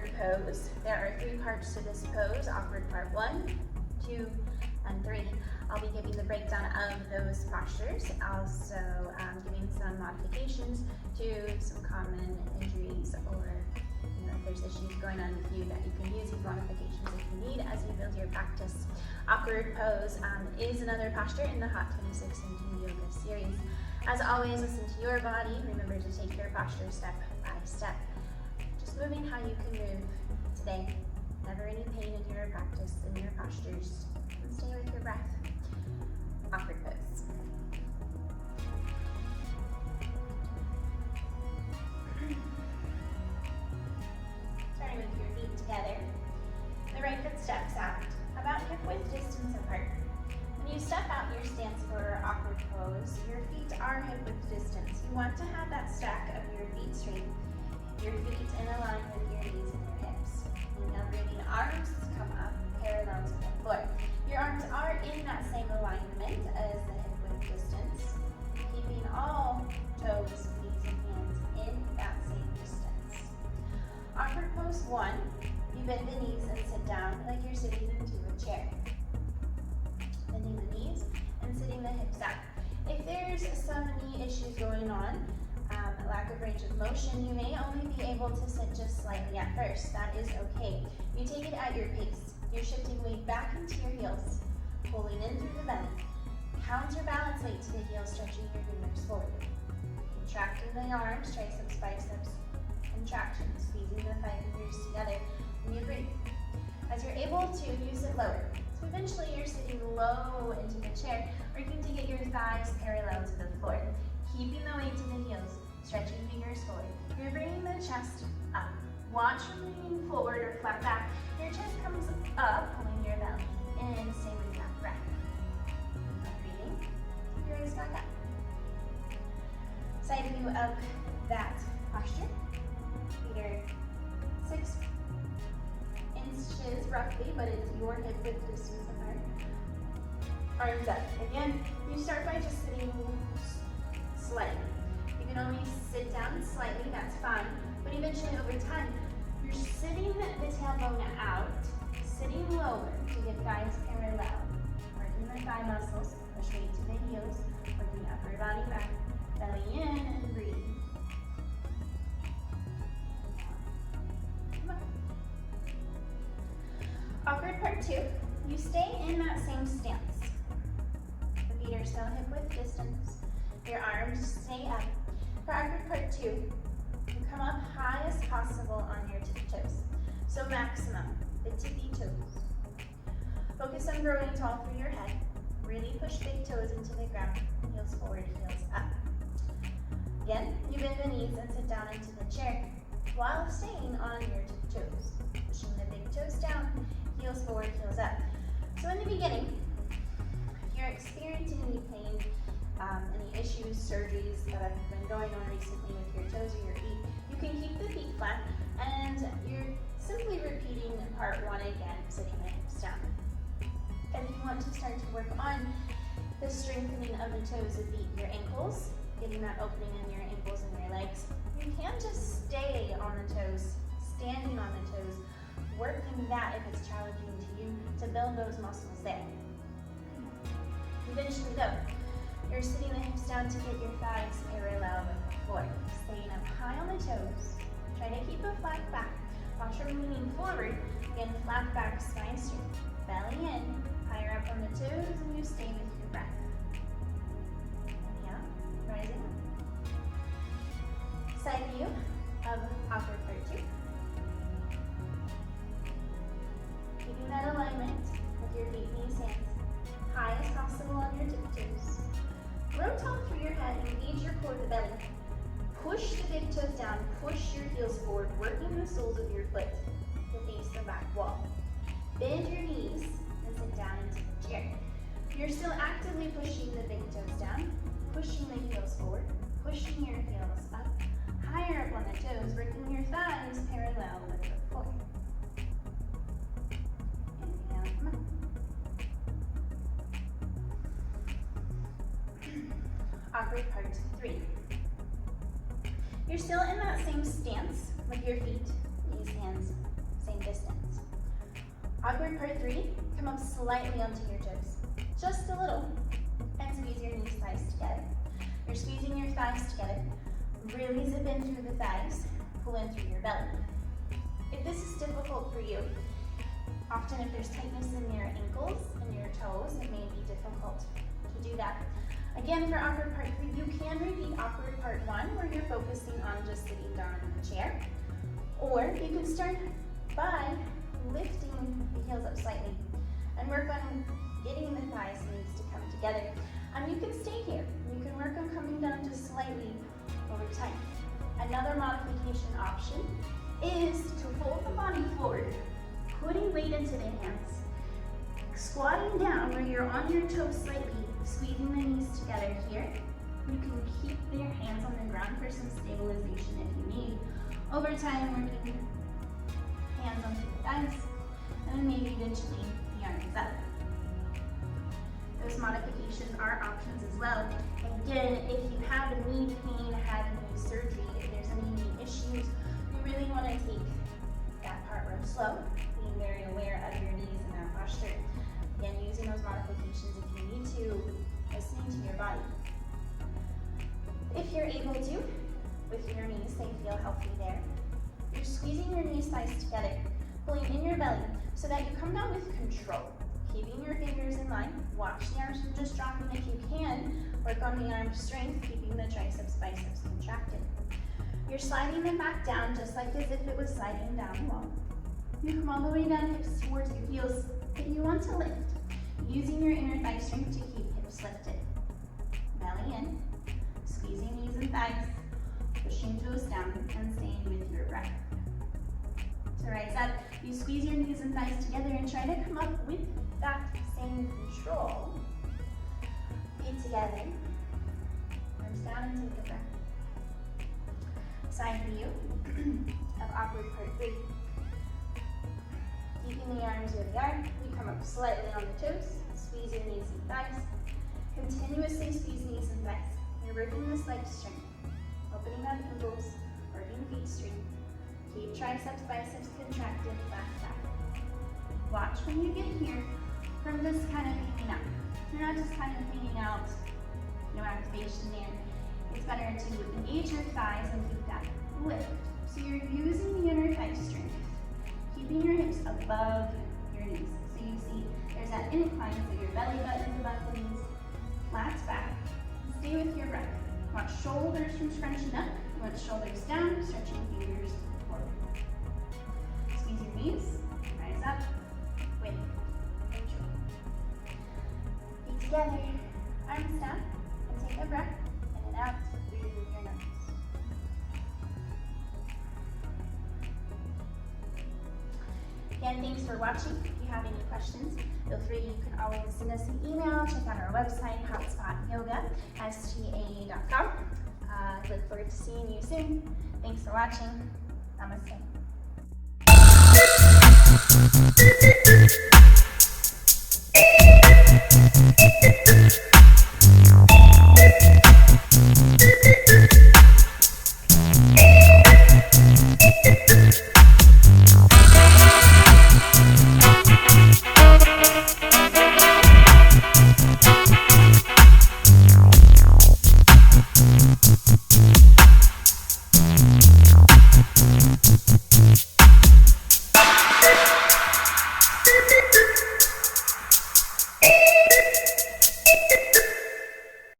awkward pose. There are 3 parts to this pose, awkward part 1, 2, and 3. I'll be giving the breakdown of those postures, also giving some modifications to some common injuries, or if there's issues going on with you, that you can use these modifications if you need as you build your practice. Awkward pose is another posture in the Hot 26 and Yoga series. As always, listen to your body. Remember to take your posture step by step. Just moving how you can move today. Never any pain in your practice, in your postures. And stay with your breath. Awkward pose. Starting with your feet together. The right foot steps out, about hip width distance apart. When you step out your stance for awkward pose, your feet are hip width distance. You want to have that stack of your feet straight, your feet in a line with your knees and your hips. And now bringing arms come up parallel to the floor. Your arms are in that same alignment as the hip width distance, keeping all toes, knees, and hands in that same distance. Awkward pose 1, you bend the knees and sit down like you're sitting into a chair. Bending the knees and sitting the hips out. If there's some knee issues going on, a lack of range of motion, you may only be able to sit just slightly at first. That is okay. You take it at your pace. You're shifting weight back into your heels, pulling in through the belly. Counter balance weight to the heels, stretching your fingers forward. Contracting the arms, triceps, biceps, contraction, squeezing the 5 fingers together. And you breathe. As you're able to, you sit lower. So eventually you're sitting low into the chair, working to get your thighs parallel to the floor. Keeping the weight to the heels, stretching fingers forward. You're bringing the chest up. Watch for leaning forward or flat back. Your chest comes up, pulling your belly in, stay with that breath. Breathing, keep your eyes back up. Side view of that posture. Feet are 6 inches roughly, but it's your hip width distance apart. Arms up. Again, you start by just sitting slightly. You can only sit down slightly, that's fine. But eventually over time, you're sitting the tailbone out, sitting lower to get thighs parallel. Working the thigh muscles, push weight to the heels, working upper body back, belly in, and breathe. Come on. Awkward part 2, you stay in that same stance. The feet are still hip width distance. Your arms stay up. For awkward part 2, you come up high as possible on your tippy toes. So maximum, the tippy toes. Focus on growing tall through your head. Really push big toes into the ground. Heels forward, heels up. Again, you bend the knees and sit down into the chair while staying on your tippy toes. Pushing the big toes down, heels forward, heels up. So in the beginning, if you're experiencing any pain, any issues, surgeries that have been going on recently with your toes or your feet, you can keep the feet flat and you're simply repeating part 1 again, sitting the hips down. And if you want to start to work on the strengthening of the toes, the feet, your ankles, getting that opening in your ankles and your legs, you can just stay on the toes, standing on the toes, working that if it's challenging to you to build those muscles there. Eventually though, you're sitting the hips down to get your thighs parallel with the floor. Staying up high on the toes. Try to keep a flat back. Watch for leaning forward. Again, flat back, spine straight. Belly in, higher up on the toes, and you stay with your breath. Yeah, rising up. Side view of awkward part 2. Keeping that alignment with your feet, knees, hands. High as possible on your tiptoes. Grow tall through your head, engage your core, the belly. Push the big toes down, push your heels forward, working the soles of your foot to face the back wall. Bend your knees and sit down into the chair. You're still actively pushing the big toes down, pushing the heels forward, pushing your heels up, higher up on the toes, working your thighs parallel with the floor. Inhale, come on. Awkward part 3. You're still in that same stance with your feet, knees, hands, Awkward part 3, come up slightly onto your toes, just a little, and squeeze your knees, thighs together. You're squeezing your thighs together, really zip in through the thighs, pull in through your belly. If this is difficult for you, often if there's tightness in your ankles and your toes, it may be difficult to do that. Again, for awkward part 3, you can repeat awkward part 1 where you're focusing on just sitting down in the chair. Or you can start by lifting the heels up slightly and work on getting the thighs and knees to come together. And you can stay here. You can work on coming down just slightly over time. Another modification option is to fold the body forward, putting weight into the hands, squatting down where you're on your toes slightly, squeezing the knees together here. You can keep your hands on the ground for some stabilization if you need. Over time, working hands onto the thighs, and then maybe eventually the arms up. Those modifications are options as well. Again, if you have knee pain, had knee surgery, if there's any knee issues, you really want to take that part real slow, being very aware of your knees and that posture. Again, using those modifications if you need to, listening to your body. If you're able to, with your knees, they feel healthy there. You're squeezing your knees, thighs together, pulling in your belly so that you come down with control. Keeping your fingers in line, watch the arms from just dropping if you can. Work on the arm strength, keeping the triceps, biceps contracted. You're sliding them back down just like as if it was sliding down the wall. You come all the way down, hips towards your heels, but you want to lift, using your inner thigh strength to keep hips lifted. Belly in, squeezing knees and thighs, pushing toes down, and staying with your breath. To rise up, you squeeze your knees and thighs together and try to come up with that same control. Feet together, arms down and take a breath. Side view of awkward part 3. Keeping the arms where they are, you come up slightly on the toes, squeeze your knees and thighs. Continuously squeeze knees and thighs. You're working this leg strength, opening up ankles, working feet straight. Keep triceps, biceps contracted, back, back. Watch when you get here from this kind of hanging out. You're not just kind of hanging out, no activation there. It's better to engage your thighs and keep that lift. So you're using the inner thigh strength, keeping your hips above your knees. So you see there's that incline, so your belly button is above the knees, flats back. Stay with your breath. Watch shoulders from scrunching up. You want shoulders down, stretching fingers forward. Squeeze your knees, rise up, with control. Feet together, arms down, and take a breath, in and out, breathing through your nose. Again, thanks for watching. If you have any questions, feel free, you can always send us an email, check out our website, hotspotyoga.com. Look forward to seeing you soon. Thanks for watching. Namaste.